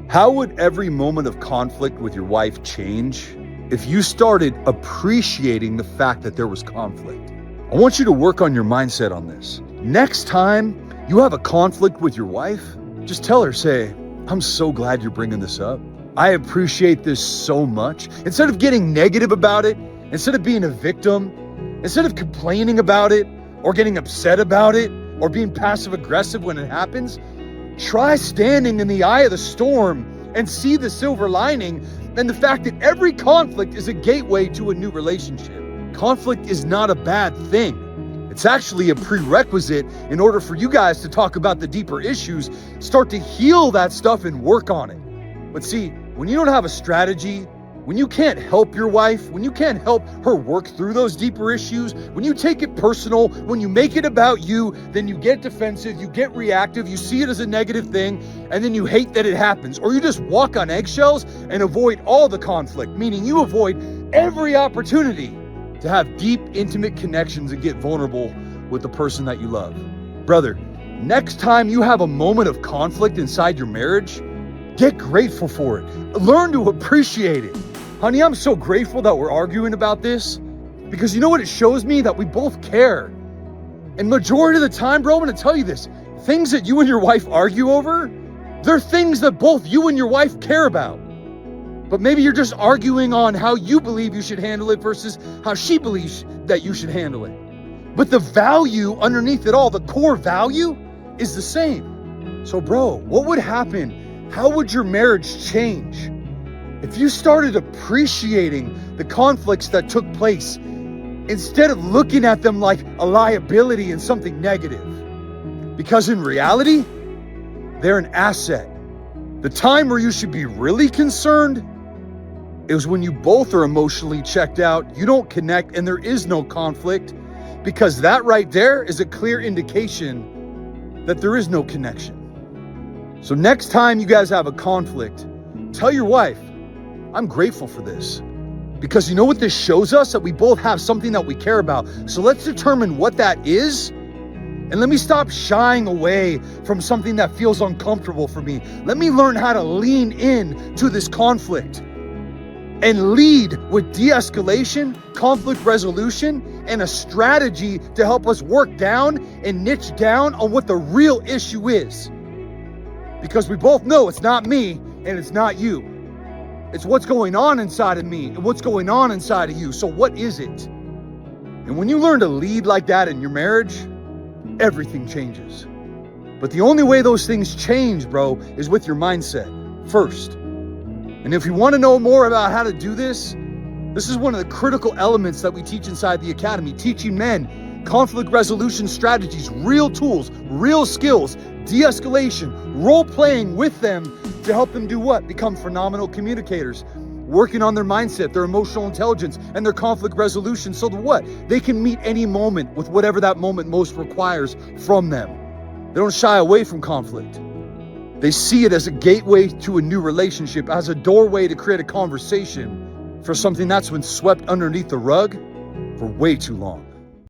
How would every moment of conflict with your wife change if you started appreciating the fact that there was conflict? I want you to work on your mindset on this. Next time you have a conflict with your wife, just tell her, say, I'm so glad you're bringing this up. I appreciate this so much. Instead of getting negative about it, instead of being a victim, instead of complaining about it or getting upset about it or being passive aggressive when it happens, try standing in the eye of the storm and see the silver lining and the fact that every conflict is a gateway to a new relationship. Conflict is not a bad thing. It's actually a prerequisite in order for you guys to talk about the deeper issues, start to heal that stuff and work on it. But see, when you don't have a strategy, when you can't help your wife, when you can't help her work through those deeper issues, when you take it personal, when you make it about you, then you get defensive, you get reactive, you see it as a negative thing, and then you hate that it happens. Or you just walk on eggshells and avoid all the conflict, meaning you avoid every opportunity to have deep, intimate connections and get vulnerable with the person that you love. Brother, next time you have a moment of conflict inside your marriage, get grateful for it. Learn to appreciate it. Honey, I'm so grateful that we're arguing about this because you know what it shows me? That we both care. And majority of the time, bro, I'm gonna tell you this, things that you and your wife argue over, they're things that both you and your wife care about. But maybe you're just arguing on how you believe you should handle it versus how she believes that you should handle it. But the value underneath it all, the core value, is the same. So bro, what would happen? How would your marriage change if you started appreciating the conflicts that took place instead of looking at them like a liability and something negative? Because in reality, they're an asset. The time where you should be really concerned is when you both are emotionally checked out, you don't connect, and there is no conflict, because that right there is a clear indication that there is no connection. So next time you guys have a conflict, tell your wife, I'm grateful for this. Because you know what this shows us? That we both have something that we care about. So let's determine what that is. And let me stop shying away from something that feels uncomfortable for me. Let me learn how to lean in to this conflict and lead with de-escalation, conflict resolution, and a strategy to help us work down and niche down on what the real issue is. Because we both know it's not me and it's not you. It's what's going on inside of me and what's going on inside of you. So what is it? And when you learn to lead like that in your marriage, everything changes. But the only way those things change, bro, is with your mindset first. And if you want to know more about how to do this, this is one of the critical elements that we teach inside the Academy, teaching men conflict resolution strategies, real tools, real skills, de-escalation, role-playing with them to help them do what? Become phenomenal communicators, working on their mindset, their emotional intelligence, and their conflict resolution so that what? They can meet any moment with whatever that moment most requires from them. They don't shy away from conflict. They see it as a gateway to a new relationship, as a doorway to create a conversation for something that's been swept underneath the rug for way too long.